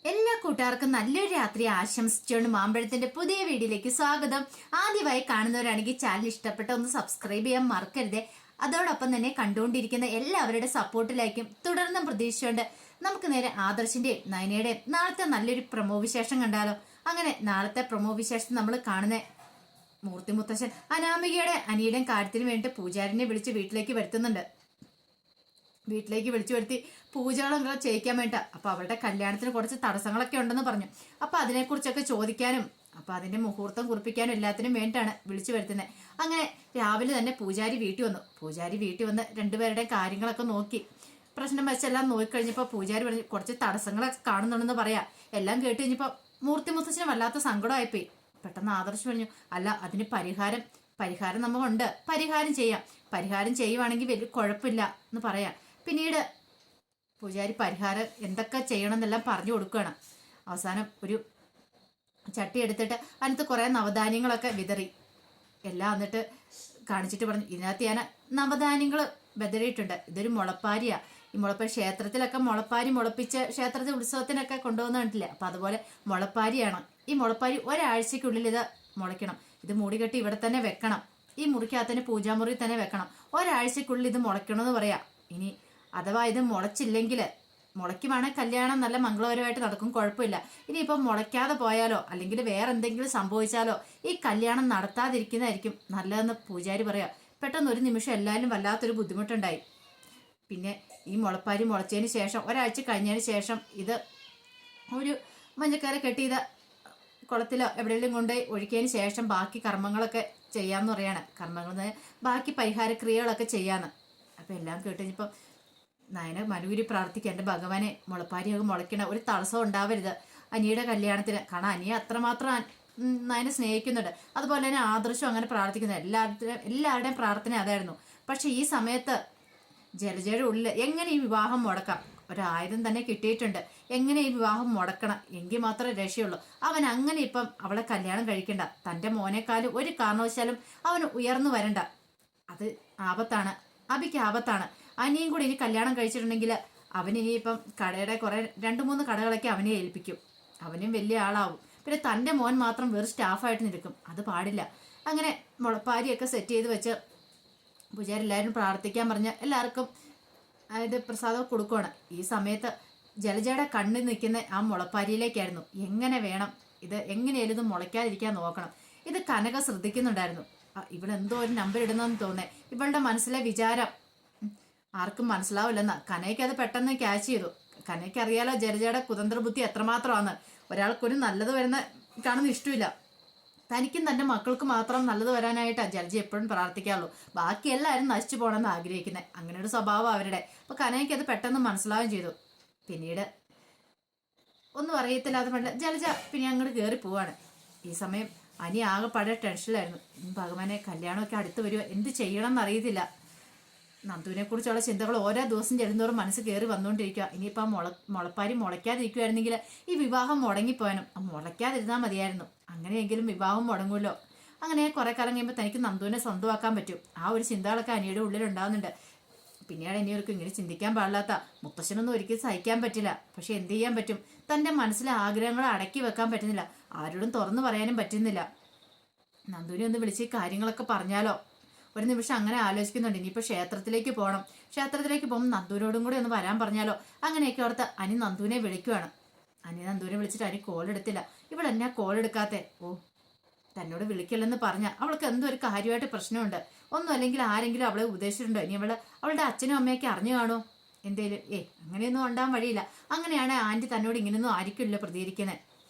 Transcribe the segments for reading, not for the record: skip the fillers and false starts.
എല്ലാ കൂട്ടുകാർക്കും നല്ലൊരു രാത്രി ആശംസിച്ചുകൊണ്ട് മാമ്പഴത്തിന്റെ പുതിയ വീഡിയോയിലേക്ക് സ്വാഗതം. ആദ്യമായി കാണുന്നവരാണെങ്കിൽ ചാനൽ ഇഷ്ടപ്പെട്ട ഒന്ന് സബ്സ്ക്രൈബ് ചെയ്യാൻ മറക്കരുതേ. അതോടൊപ്പം തന്നെ കണ്ടുകൊണ്ടിരിക്കുന്ന എല്ലാവരുടെ സപ്പോർട്ടിലായിരിക്കും തുടർന്നും പ്രതീക്ഷിച്ചുകൊണ്ട് നമുക്ക് നേരെ ആദർശിന്റെയും നയനയുടെയും നാളത്തെ നല്ലൊരു പ്രൊമോ വിശേഷം കണ്ടാലോ. അങ്ങനെ നാളത്തെ പ്രൊമോ വിശേഷം നമ്മൾ കാണുന്ന മൂർത്തി മുത്തശ്ശൻ അനാമികയുടെ അനിയുടെയും കാര്യത്തിന് വേണ്ടി പൂജാരിനെ വിളിച്ച് വീട്ടിലേക്ക് വരുത്തുന്നുണ്ട്. വീട്ടിലേക്ക് വിളിച്ചു വരുത്തി പൂജകളൊക്കെ ചെയ്യിക്കാൻ വേണ്ട. അപ്പൊ അവളുടെ കല്യാണത്തിന് കുറച്ച് തടസ്സങ്ങളൊക്കെ ഉണ്ടെന്ന് പറഞ്ഞു. അപ്പൊ അതിനെക്കുറിച്ചൊക്കെ ചോദിക്കാനും അപ്പൊ അതിന്റെ മുഹൂർത്തം കുറിപ്പിക്കാനും എല്ലാത്തിനും വേണ്ടിയിട്ടാണ് വിളിച്ചു വരുത്തുന്നത്. അങ്ങനെ രാവിലെ തന്നെ പൂജാരി വീട്ടിൽ വന്നു. പൂജാരി വീട്ടിൽ വന്ന് രണ്ടുപേരുടെയും കാര്യങ്ങളൊക്കെ നോക്കി പ്രശ്നം വെച്ചെല്ലാം നോക്കിക്കഴിഞ്ഞപ്പോ പൂജാരി പറഞ്ഞു കുറച്ച് തടസ്സങ്ങളൊക്കെ കാണുന്നുണ്ടെന്ന് പറയാ. എല്ലാം കേട്ട് കഴിഞ്ഞപ്പോ മൂർത്തി മുത്തച്ഛന് വല്ലാത്ത സങ്കടമായിപ്പോയി. പെട്ടെന്ന് ആദർശ് പറഞ്ഞു, അല്ല അതിന് പരിഹാരം നമുക്കുണ്ട്, പരിഹാരം ചെയ്യുവാണെങ്കിൽ വലിയ കുഴപ്പമില്ല എന്ന് പറയാം. പിന്നീട് പൂജാരി പരിഹാരം എന്തൊക്കെ ചെയ്യണം എന്നെല്ലാം പറഞ്ഞു കൊടുക്കുകയാണ്. അവസാനം ഒരു ചട്ടി എടുത്തിട്ട് അതിനകത്ത് കുറെ നവധാന്യങ്ങളൊക്കെ വിതറി എല്ലാം എന്നിട്ട് കാണിച്ചിട്ട് പറഞ്ഞു, ഇതിനകത്ത് ഞാൻ നവധാന്യങ്ങൾ വിതറിയിട്ടുണ്ട്. ഇതൊരു മുളപ്പാരിയാ. ഈ മുളപ്പാരി ക്ഷേത്രത്തിലൊക്കെ മുളപ്പാരി മുളപ്പിച്ച് ക്ഷേത്രത്തിൽ ഉത്സവത്തിനൊക്കെ കൊണ്ടുവന്ന് കണ്ടില്ലേ, അപ്പൊ അതുപോലെ മുളപ്പാരിയാണ്. ഈ മുളപ്പാരി ഒരാഴ്ചക്കുള്ളിൽ ഇത് മുളയ്ക്കണം. ഇത് മൂടികെട്ടി ഇവിടെ തന്നെ വെക്കണം. ഈ മുറിക്കകത്തന്നെ പൂജാമുറി തന്നെ വെക്കണം. ഒരാഴ്ചക്കുള്ളിൽ ഇത് മുളയ്ക്കണമെന്ന് പറയാം. ഇനി അഥവാ ഇത് മുളച്ചില്ലെങ്കിൽ മുളയ്ക്കുവാണെങ്കിൽ കല്യാണം നല്ല മംഗളകരമായിട്ട് നടക്കും, കുഴപ്പമില്ല. ഇനിയിപ്പം മുളയ്ക്കാതെ പോയാലോ അല്ലെങ്കിൽ വേറെ എന്തെങ്കിലും സംഭവിച്ചാലോ ഈ കല്യാണം നടത്താതിരിക്കുന്നതായിരിക്കും നല്ലതെന്ന് പൂജാരി പറയാം. പെട്ടെന്ന് ഒരു നിമിഷം എല്ലാവരും വല്ലാത്തൊരു ബുദ്ധിമുട്ടുണ്ടായി. പിന്നെ ഈ മുളപ്പാരി മുളച്ചതിന് ശേഷം ഒരാഴ്ച കഴിഞ്ഞതിന് ശേഷം ഇത് ഒരു മഞ്ഞക്കര കെട്ടിയത് കുളത്തിലോ എവിടെയെങ്കിലും കൊണ്ടുപോയി ഒഴിക്കിയതിന് ശേഷം ബാക്കി കർമ്മങ്ങളൊക്കെ ചെയ്യാന്ന് പറയാണ്. കർമ്മങ്ങൾ ബാക്കി പരിഹാര ക്രിയകളൊക്കെ ചെയ്യാന്ന്. അപ്പൊ എല്ലാം കേട്ടുകഴിഞ്ഞപ്പോൾ നയന മനൂരി പ്രാർത്ഥിക്കുക, എൻ്റെ ഭഗവാനെ മുളപ്പാരിയൊക്കെ മുളയ്ക്കണ ഒരു തടസ്സം ഉണ്ടാവരുത് അനിയുടെ കല്യാണത്തിന്. കാരണം അനിയെ അത്രമാത്രം നയനെ സ്നേഹിക്കുന്നുണ്ട്. അതുപോലെ തന്നെ ആദർശം അങ്ങനെ പ്രാർത്ഥിക്കുന്നത്. എല്ലാവരുടെയും പ്രാർത്ഥന അതായിരുന്നു. പക്ഷെ ഈ സമയത്ത് ജലജയുടെ ഉള്ളിൽ എങ്ങനെ ഈ വിവാഹം മുടക്കാം, ഒരായുധം തന്നെ കിട്ടിയിട്ടുണ്ട്. എങ്ങനെ ഈ വിവാഹം മുടക്കണം, എങ്കിൽ മാത്രമേ രക്ഷയുള്ളൂ. അവൻ അങ്ങനെ ഇപ്പം അവളെ കല്യാണം കഴിക്കണ്ട. തൻ്റെ മോനേക്കാളും ഒരു കാരണവശാലും അവന് ഉയർന്നു വരണ്ട. അത് ആപത്താണ്, അബിക്ക് ആപത്താണ്. അനിയും കൂടി ഇനി കല്യാണം കഴിച്ചിട്ടുണ്ടെങ്കിൽ അവനിനിയിപ്പം കടയുടെ കുറെ 2-3 കടകളൊക്കെ അവനെ ഏൽപ്പിക്കും. അവനും വലിയ ആളാവും. പിന്നെ തൻ്റെ മോൻ മാത്രം വെറും സ്റ്റാഫായിട്ട് നിൽക്കും. അത് പാടില്ല. അങ്ങനെ മുളപ്പാരിയൊക്കെ സെറ്റ് ചെയ്ത് വെച്ച് പൂജാരി എല്ലാവരും പ്രാർത്ഥിക്കാൻ പറഞ്ഞ് എല്ലാവർക്കും ഇത് പ്രസാദം കൊടുക്കുകയാണ്. ഈ സമയത്ത് ജലജയുടെ കണ്ണിൽ നിൽക്കുന്ന ആ മുളപ്പാരിയിലേക്കായിരുന്നു. എങ്ങനെ വേണം ഇത്, എങ്ങനെയാലും ഇത് മുളയ്ക്കാതിരിക്കാൻ നോക്കണം. ഇത് കനക ശ്രദ്ധിക്കുന്നുണ്ടായിരുന്നു. ഇവളെന്തോ ഒരു നമ്പർ ഇടുന്നെന്ന് തോന്നേ. ഇവളുടെ മനസ്സിലെ വിചാരം ആർക്കും മനസ്സിലാവില്ലെന്ന. കനയ്ക്ക് അത് പെട്ടെന്ന് ക്യാച്ച് ചെയ്തു. കനയ്ക്ക് അറിയാലോ ജലജയുടെ കുതന്ത്ര ബുദ്ധി എത്രമാത്രമാണ്. ഒരാൾക്കൊരു നല്ലത് വരുന്ന കാണുന്ന ഇഷ്ടമില്ല. തനിക്കും തൻ്റെ മക്കൾക്ക് മാത്രം നല്ലത് വരാനായിട്ടാണ് ജലജ എപ്പോഴും പ്രാർത്ഥിക്കാറുള്ളൂ. ബാക്കി എല്ലാവരും നശിച്ചു പോകണമെന്ന് ആഗ്രഹിക്കുന്നത്. അങ്ങനെ ഒരു സ്വഭാവം അവരുടെ. അപ്പൊ കനയ്ക്ക് അത് പെട്ടെന്ന് മനസ്സിലാവുകയും ചെയ്തു. പിന്നീട് ഒന്നും അറിയത്തില്ലാതെ പറ്റില്ല ജലജ പിന്നെ അങ്ങോട്ട് കയറി പോവാണ്. ഈ സമയം അനി ആകെ പഴയ ടെൻഷനിലായിരുന്നു. ഭഗവാനെ കല്യാണമൊക്കെ അടുത്ത് വരുമോ, എന്ത് ചെയ്യണം എന്നറിയത്തില്ല. നന്ദുവിനെ കുറിച്ചുള്ള ചിന്തകൾ ഓരോ ദിവസം ചെല്ലുന്നവരും മനസ്സ് കയറി വന്നുകൊണ്ടിരിക്കുക. ഇനിയിപ്പോൾ മുളപ്പാരി മുളയ്ക്കാതിരിക്കുമായിരുന്നെങ്കിൽ ഈ വിവാഹം മുടങ്ങിപ്പോയാനും. മുളയ്ക്കാതിരുന്നാൽ മതിയായിരുന്നു. അങ്ങനെയെങ്കിലും വിവാഹം മുടങ്ങുമല്ലോ. അങ്ങനെ കുറെ കാലം കഴിയുമ്പോൾ തനിക്ക് നന്ദുവിനെ സ്വന്തമാക്കാൻ പറ്റും. ആ ഒരു ചിന്തകളൊക്കെ അനിയുടെ ഉള്ളിൽ ഉണ്ടാകുന്നുണ്ട്. പിന്നീട് ഇനിയൊക്കെ ഇങ്ങനെ ചിന്തിക്കാൻ പാടില്ലാത്ത മുത്തശ്ശനൊന്നും ഒരിക്കലും സഹിക്കാൻ പറ്റില്ല. പക്ഷെ എന്ത് ചെയ്യാൻ പറ്റും, തൻ്റെ മനസ്സിലെ ആഗ്രഹങ്ങൾ അടക്കി വെക്കാൻ പറ്റുന്നില്ല. ആരോടും തുറന്നു പറയാനും പറ്റുന്നില്ല. നന്ദുവിനെ ഒന്ന് വിളിച്ച് കാര്യങ്ങളൊക്കെ പറഞ്ഞാലോ. ഒരു നിമിഷം അങ്ങനെ ആലോചിക്കുന്നുണ്ട്. ഇനിയിപ്പോൾ ക്ഷേത്രത്തിലേക്ക് പോകണം. ക്ഷേത്രത്തിലേക്ക് പോകുമ്പോൾ നന്ദുവിനോടും കൂടി ഒന്ന് വരാൻ പറഞ്ഞാലോ. അങ്ങനെയൊക്കെ ഓർത്ത് അനി നന്ദുവിനെ വിളിക്കുവാണ്. അനി നന്ദുവിനെ വിളിച്ചിട്ട് അനി കോൾ എടുത്തില്ല. ഇവളെന്നാ കോൾ എടുക്കാത്തെ? ഓ, തന്നോട് വിളിക്കില്ലെന്ന് പറഞ്ഞ അവൾക്ക് എന്തോ ഒരു കാര്യമായിട്ട് പ്രശ്നമുണ്ട്. ഒന്നും അല്ലെങ്കിൽ ആരെങ്കിലും അവളെ ഉപദേശിച്ചിട്ടുണ്ടോ? ഇനി അവളുടെ അച്ഛനും അമ്മയൊക്കെ അറിഞ്ഞു കാണുമോ എന്തേലും? അങ്ങനെയൊന്നും ഉണ്ടാകാൻ വഴിയില്ല. അങ്ങനെയാണ് ആൻറ്റി തന്നോട് ഇങ്ങനെയൊന്നും ആയിരിക്കില്ല പ്രതികരിക്കുന്നത്.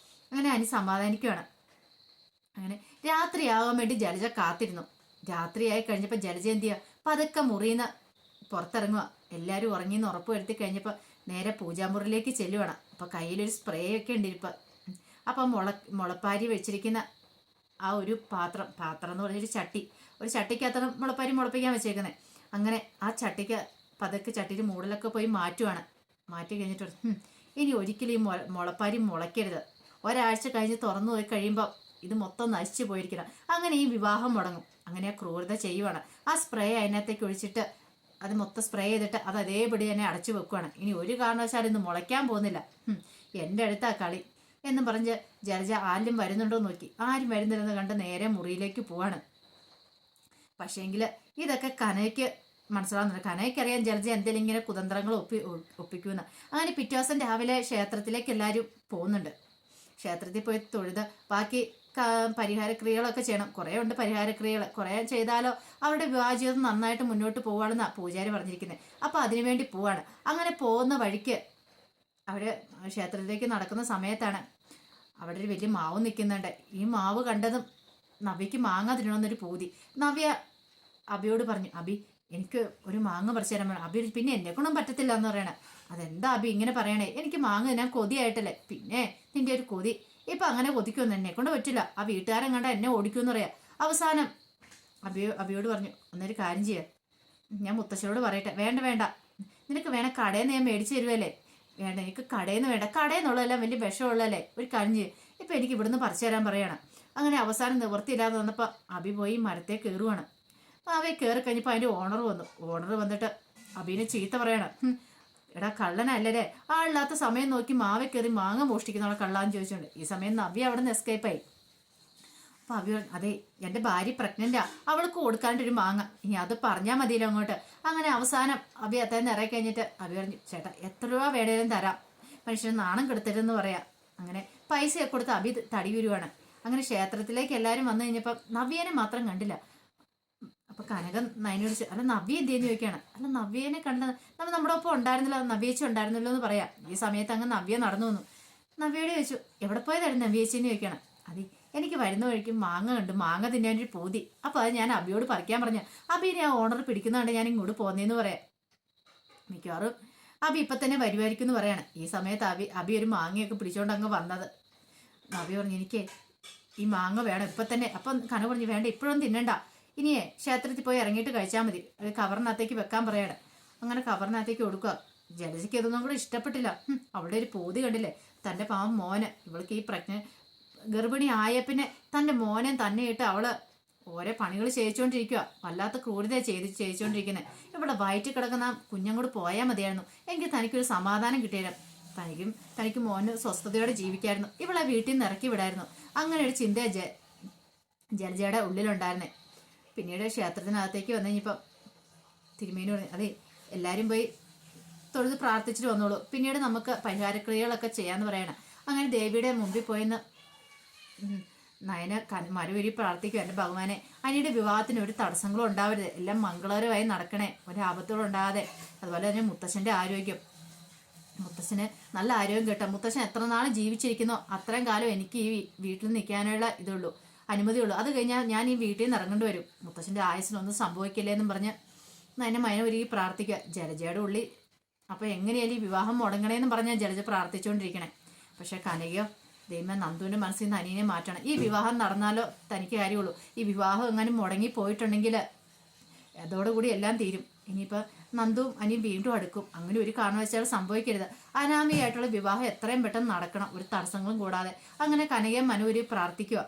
അങ്ങനെ അനി സമാധാനിക്കുകയാണ്. അങ്ങനെ രാത്രിയാകാൻ വേണ്ടി ജലജ കാത്തിരുന്നു. രാത്രിയായി കഴിഞ്ഞപ്പോൾ ജലജ എന്ത് ചെയ്യുക, പതുക്കെ മുറിയുന്ന പുറത്തിറങ്ങുക. എല്ലാവരും ഉറങ്ങിയെന്ന് ഉറപ്പ് വരുത്തി കഴിഞ്ഞപ്പോൾ നേരെ പൂജാമുറിയിലേക്ക് ചെല്ലുവാണ്. അപ്പോൾ കയ്യിലൊരു സ്പ്രേ ഒക്കെ ഉണ്ട് ഇരിപ്പം. അപ്പം മുളപ്പാരി വെച്ചിരിക്കുന്ന ആ ഒരു പാത്രം എന്ന് പറഞ്ഞൊരു ഒരു ചട്ടിക്കകത്താണ് മുളപ്പാരി മുളപ്പിക്കാൻ വെച്ചേക്കുന്നത്. അങ്ങനെ ആ ചട്ടിക്ക് പതുക്കെ ചട്ടിയിൽ മൂടലൊക്കെ പോയി മാറ്റി കഴിഞ്ഞിട്ട് ഇനി ഒരിക്കലും ഈ മുളപ്പാരി മുളയ്ക്കരുത്. ഒരാഴ്ച കഴിഞ്ഞ് തുറന്നു പോയി കഴിയുമ്പോൾ ഇത് മൊത്തം നശിച്ചു പോയിരിക്കണം. അങ്ങനെ ഈ വിവാഹം മുടങ്ങും. അങ്ങനെ ആ ക്രൂരത ചെയ്യുവാണ്. ആ സ്പ്രേ അതിനകത്തേക്ക് ഒഴിച്ചിട്ട് അത് മൊത്തം സ്പ്രേ ചെയ്തിട്ട് അത് അതേപടി തന്നെ അടച്ചു വെക്കുവാണ്. ഇനി ഒരു കാരണവശാലും ഇന്ന് മുളയ്ക്കാൻ പോകുന്നില്ല, എൻ്റെ അടുത്താ കളി എന്നും പറഞ്ഞ് ജലജ ആരും വരുന്നുണ്ടോ നോക്കി. ആരും വരുന്നില്ലെന്ന് കണ്ട് നേരെ മുറിയിലേക്ക് പോവാണ്. പക്ഷേങ്കിൽ ഇതൊക്കെ കനയ്ക്ക് മനസ്സിലാവുന്നുണ്ട്. കനയ്ക്കറിയാൻ ജലജ എന്തെങ്കിലും ഇങ്ങനെ കുതന്ത്രങ്ങൾ ഒപ്പിക്കുമെന്ന്. അങ്ങനെ പിറ്റേ ദിവസം രാവിലെ ക്ഷേത്രത്തിലേക്ക് എല്ലാവരും പോകുന്നുണ്ട്. ക്ഷേത്രത്തിൽ പോയി തൊഴുത് ബാക്കി പരിഹാരക്രിയകളൊക്കെ ചെയ്യണം. കുറേ ഉണ്ട് പരിഹാരക്രിയകൾ. കുറേ ചെയ്താലോ അവരുടെ വിവാഹജീവിതം നന്നായിട്ട് മുന്നോട്ട് പോവാണെന്നാണ് പൂജാരി പറഞ്ഞിരിക്കുന്നത്. അപ്പോൾ അതിനുവേണ്ടി പോവാണ്. അങ്ങനെ പോകുന്ന വഴിക്ക് അവർ ക്ഷേത്രത്തിലേക്ക് നടക്കുന്ന സമയത്താണ് അവിടെ ഒരു വലിയ മാവ് നിൽക്കുന്നുണ്ട്. ഈ മാവ് കണ്ടതും നവ്യക്ക് മാങ്ങ തിന്നണമെന്നൊരു പൂതി. നവ്യ അബിയോട് പറഞ്ഞു, അബി എനിക്ക് ഒരു മാങ്ങ പറിച്ചു തരാൻ വേണം. അബി പിന്നെ എന്നെ കൊണ്ടും പറ്റത്തില്ല എന്ന് പറയണേ. അതെന്താ അബി ഇങ്ങനെ പറയണേ? എനിക്ക് മാങ്ങ തിന്നാൻ കൊതിയായിട്ടല്ലേ. പിന്നെ നിന്റെ ഒരു കൊതി ഇപ്പം അങ്ങനെ കൊതിക്കൊന്നും എന്നെ കൊണ്ട് പറ്റില്ല. ആ വീട്ടുകാരൻ കണ്ട എന്നെ ഓടിക്കുമെന്ന് പറയാം. അവസാനം അബിയോട് പറഞ്ഞു, ഒന്നൊരു കാര്യം ചെയ്യാം, ഞാൻ മുത്തശ്ശനോട് പറയട്ടെ. വേണ്ട വേണ്ട, നിനക്ക് വേണേ കടയിൽ നിന്ന് ഞാൻ മേടിച്ചു തരുവല്ലേ. വേണ്ട, എനിക്ക് കടയിൽ നിന്ന് വേണ്ട, കടയിൽ നിന്നുള്ളതെല്ലാം വലിയ വിഷമുള്ളതല്ലേ. ഒരു കാര്യം ചെയ്യും, ഇപ്പം എനിക്ക് ഇവിടുന്ന് പറിച്ചു തരാൻ പറയണം. അങ്ങനെ അവസാനം നിവൃത്തിയില്ലാതെ വന്നപ്പോൾ അബി പോയി മരത്തെ കയറുവാണ്. അവയെ കയറി കഴിഞ്ഞപ്പോൾ അതിൻ്റെ ഓണർ വന്നു. ഓണർ വന്നിട്ട് അബീനെ ചീത്ത പറയണം. എടാ കള്ളനല്ലേ, ആളില്ലാത്ത സമയം നോക്കി മാവെ കയറി മാങ്ങ മോഷ്ടിക്കുന്നവളെ കള്ളാന്ന് ചോദിച്ചുകൊണ്ട്. ഈ സമയം നവ്യ അവിടെ നിന്ന് എസ്കേപ്പായി. അപ്പം അബി പറഞ്ഞു, അതെ എൻ്റെ ഭാര്യ പ്രഗ്നൻ്റാ, അവൾക്ക് കൊടുക്കാണ്ടൊരു മാങ്ങ, ഇനി അത് പറഞ്ഞാൽ മതിയല്ലോ അങ്ങോട്ട്. അങ്ങനെ അവസാനം അബി അത്തേന്ന് ഇറങ്ങി കഴിഞ്ഞിട്ട് അബി പറഞ്ഞു, ചേട്ടാ എത്ര രൂപ വേണേലും തരാം, മനുഷ്യന് നാണം കെടുത്തരുതെന്ന് പറയാം. അങ്ങനെ പൈസയൊക്കെ കൊടുത്ത് അബി തടി വരുവാണ്. അങ്ങനെ ക്ഷേത്രത്തിലേക്ക് എല്ലാവരും വന്നു കഴിഞ്ഞപ്പം നവ്യേനെ മാത്രം കണ്ടില്ല. അപ്പൊ കനകൻ നയനോട് അല്ല നവ്യ എന്തെന്ന് ചോദിക്കുകയാണ്. അല്ല നവ്യേനെ കണ്ട നമ്മുടെ ഒപ്പം ഉണ്ടായിരുന്നില്ല, നവ്യേച്ചി ഉണ്ടായിരുന്നല്ലോ എന്ന് പറയാം. ഈ സമയത്ത് അങ്ങ് നവ്യ നടന്നു വന്നു. നവ്യയോട് ചോദിച്ചു, എവിടെ പോയതായിരുന്നു നവ്യേച്ചിന്ന് ചോദിക്കണം. അതെ എനിക്ക് വരുന്ന വഴിക്കും മാങ്ങ കണ്ടു, മാങ്ങ തിന്നാനൊരു പൂതി. അപ്പൊ അത് ഞാൻ അബിയോട് പറിക്കാൻ പറഞ്ഞു. അബിനെ ആ ഓണർ പിടിക്കുന്നുണ്ട്, ഞാൻ ഇങ്ങോട്ട് പോന്നേന്ന് പറയാം. മിക്കവാറും അബി ഇപ്പൊ തന്നെ വരുമായിരിക്കും എന്ന് പറയാണ്. ഈ സമയത്ത് അബി ഒരു മാങ്ങയൊക്കെ പിടിച്ചോണ്ട് അങ്ങ് വന്നത്. നവ്യ പറഞ്ഞു, എനിക്ക് ഈ മാങ്ങ വേണം ഇപ്പൊ തന്നെ. അപ്പം കന പറഞ്ഞു, വേണ്ട ഇപ്പോഴൊന്നും തിന്നണ്ട, ഇനിയേ ക്ഷേത്രത്തിൽ പോയി ഇറങ്ങിയിട്ട് കഴിച്ചാൽ മതി. അത് കവറിനകത്തേക്ക് വെക്കാൻ പറയണം. അങ്ങനെ കവറിനകത്തേക്ക് കൊടുക്കുക. ജലജയ്ക്ക് ഇതൊന്നും കൂടെ ഇഷ്ടപ്പെട്ടില്ല. അവളുടെ ഒരു പൂതി കണ്ടില്ലേ, തൻ്റെ പാവം മോന്. ഇവൾക്ക് ഈ ഗർഭിണി ആയ പിന്നെ തൻ്റെ മോനെ തന്നെ ഇട്ട് അവള് ഓരോ പണികൾ ചെയ്യിച്ചുകൊണ്ടിരിക്കുക. വല്ലാത്ത ക്രൂരത ചെയ്യിച്ചുകൊണ്ടിരിക്കുന്നത്. ഇവിടെ വയറ്റിൽ കിടക്കുന്ന കുഞ്ഞങ്ങോട് പോയാൽ മതിയായിരുന്നു, എങ്കിൽ തനിക്കൊരു സമാധാനം കിട്ടിയാലും തനിക്ക് മോന് സ്വസ്ഥതയോടെ ജീവിക്കായിരുന്നു. ഇവളെ വീട്ടിൽ നിന്ന് ഇറക്കി വിടായിരുന്നു. അങ്ങനെ ഒരു ചിന്ത ജലജയുടെ ഉള്ളിലുണ്ടായിരുന്നേ. പിന്നീട് ക്ഷേത്രത്തിനകത്തേക്ക് വന്നു കഴിഞ്ഞപ്പം തിരുമേനി പറഞ്ഞു, അതെ എല്ലാവരും പോയി തൊഴുത് പ്രാർത്ഥിച്ചിട്ട് വന്നോളൂ, പിന്നീട് നമുക്ക് പരിഹാരക്രിയകളൊക്കെ ചെയ്യാമെന്ന് പറയണം. അങ്ങനെ ദേവിയുടെ മുമ്പിൽ പോയിന്ന് നയന മറുപടി പ്രാർത്ഥിക്കും, എൻ്റെ ഭഗവാനെ അനിയുടെ വിവാഹത്തിന് ഒരു തടസ്സങ്ങളും ഉണ്ടാവരുത്, എല്ലാം മംഗളകരമായി നടക്കണേ, ഒരാപത്തുകളും ഉണ്ടാകാതെ. അതുപോലെ തന്നെ മുത്തശ്ശൻ്റെ ആരോഗ്യം, മുത്തശ്ശന് നല്ല ആരോഗ്യം കിട്ടാം. മുത്തശ്ശൻ എത്ര നാൾ ജീവിച്ചിരിക്കുന്നോ അത്രയും കാലം എനിക്ക് ഈ വീട്ടിൽ നിൽക്കാനുള്ള ഇതുള്ളൂ, അനുമതിയുള്ളൂ. അത് കഴിഞ്ഞാൽ ഞാൻ ഈ വീട്ടിൽ നിന്ന് ഇറങ്ങേണ്ടി വരും. മുത്തശ്ശൻ്റെ ആയുസിനൊന്നും സംഭവിക്കില്ലേ എന്നും പറഞ്ഞ് അതിനെ മയന ഒരുക്കി പ്രാർത്ഥിക്കുക. ജലജയുടെ ഉള്ളി അപ്പോൾ എങ്ങനെയാലും ഈ വിവാഹം മുടങ്ങണേന്ന് പറഞ്ഞാൽ ജലജ പ്രാർത്ഥിച്ചുകൊണ്ടിരിക്കണേ. പക്ഷെ കനകയോ ദൈവം നന്ദുവിൻ്റെ മനസ്സിൽ നിന്ന് അനിയനെ മാറ്റണം. ഈ വിവാഹം നടന്നാലോ തനിക്ക് കാര്യമുള്ളൂ. ഈ വിവാഹം എങ്ങനെ മുടങ്ങി പോയിട്ടുണ്ടെങ്കിൽ അതോടുകൂടി എല്ലാം തീരും. ഇനിയിപ്പോൾ നന്ദുവും അനിയും വീണ്ടും അടുക്കും. അങ്ങനെ ഒരു കാരണവശാലും സംഭവിക്കരുത്. അനാമികയായിട്ടുള്ള വിവാഹം എത്രയും പെട്ടെന്ന് നടക്കണം, ഒരു തടസ്സങ്ങളും കൂടാതെ. അങ്ങനെ കനകയും മനൂരി പ്രാർത്ഥിക്കുക.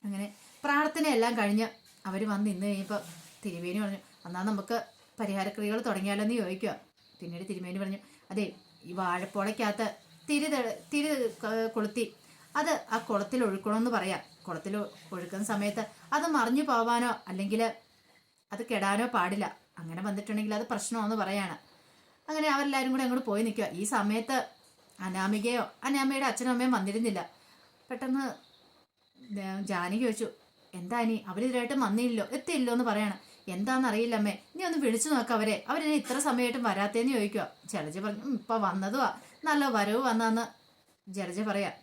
അങ്ങനെ പ്രാർത്ഥനയെല്ലാം കഴിഞ്ഞ് അവർ വന്ന് ഇന്ന് കഴിഞ്ഞപ്പോൾ തിരുമേനി പറഞ്ഞു, എന്നാൽ നമുക്ക് പരിഹാരക്രിയകൾ തുടങ്ങിയാലോ എന്ന് ചോദിക്കുക. പിന്നീട് തിരുമേനി പറഞ്ഞു, അതെ ഈ വാഴപ്പോളയ്ക്കകത്ത് തിരി കൊളുത്തി അത് ആ കുളത്തിൽ ഒഴുക്കണമെന്ന് പറയാം. കുളത്തിൽ ഒഴുക്കുന്ന സമയത്ത് അത് മറിഞ്ഞു പോവാനോ അല്ലെങ്കിൽ അത് കെടാനോ പാടില്ല. അങ്ങനെ വന്നിട്ടുണ്ടെങ്കിൽ അത് പ്രശ്നമാണെന്ന് പറയാണ്. അങ്ങനെ അവരെല്ലാവരും കൂടെ അങ്ങോട്ട് പോയി നിൽക്കുക. ഈ സമയത്ത് അനാമയുടെ അച്ഛനും അമ്മയും വന്നിരുന്നില്ല. പെട്ടെന്ന് ജാനകി ചോദിച്ചു, എന്താ നീ അവരിതിനായിട്ട് എത്തിയില്ലോ എന്ന് പറയാണ്. എന്താണെന്നറിയില്ല അമ്മേ, നീ ഒന്ന് വിളിച്ചു നോക്കാം അവരെന്നെ ഇത്ര സമയമായിട്ടും വരാത്തേന്ന് ചോദിക്കുക. ജലജ പറഞ്ഞു, ഇപ്പം വന്നതുവാ, നല്ല വരവ് വന്നതെന്ന് ജലജ പറയാം.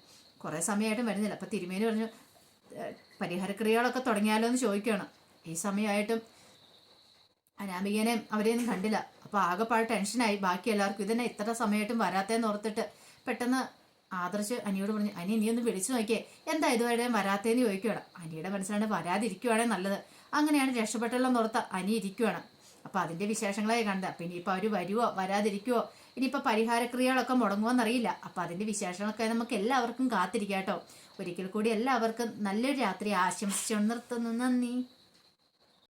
കുറേ സമയമായിട്ടും വരുന്നില്ല. അപ്പം തിരുമേനി പറഞ്ഞു, പരിഹാരക്രിയകളൊക്കെ തുടങ്ങിയാലോ എന്ന് ചോദിക്കുകയാണ്. ഈ സമയമായിട്ടും അനാമികേനെയും അവരെയൊന്നും കണ്ടില്ല. അപ്പോൾ ആകെപ്പാട് ടെൻഷനായി ബാക്കി എല്ലാവർക്കും. ഇതന്നെ ഇത്ര സമയമായിട്ടും വരാത്തേന്ന് ഓർത്തിട്ട് പെട്ടെന്ന് ആദർശ് അനിയോട് പറഞ്ഞു, അനി നീ ഒന്ന് വിളിച്ചു നോക്കിയേ, എന്താ ഇതുവരെ വരാത്തേന്ന് ചോദിക്കുകയാണ്. അനിയുടെ മനസ്സിലാണ്ട് വരാതിരിക്കുവാണേ നല്ലത്. അങ്ങനെയാണ് രക്ഷപ്പെട്ടല്ലോ ഓർത്ത അനി ഇരിക്കുവാണ്. അപ്പം അതിൻ്റെ വിശേഷങ്ങളായി കണ്ട. അപ്പം ഇനിയിപ്പോൾ അവർ വരുവോ വരാതിരിക്കുവോ, ഇനിയിപ്പോൾ പരിഹാരക്രിയകളൊക്കെ മുടങ്ങുമോയെന്നറിയില്ല. അപ്പം അതിൻ്റെ വിശേഷങ്ങളൊക്കെ നമുക്ക് എല്ലാവർക്കും കാത്തിരിക്കാം കേട്ടോ. ഒരിക്കൽ കൂടി എല്ലാവർക്കും നല്ലൊരു രാത്രി ആശംസിച്ചു നിർത്തുന്നു. നന്ദി.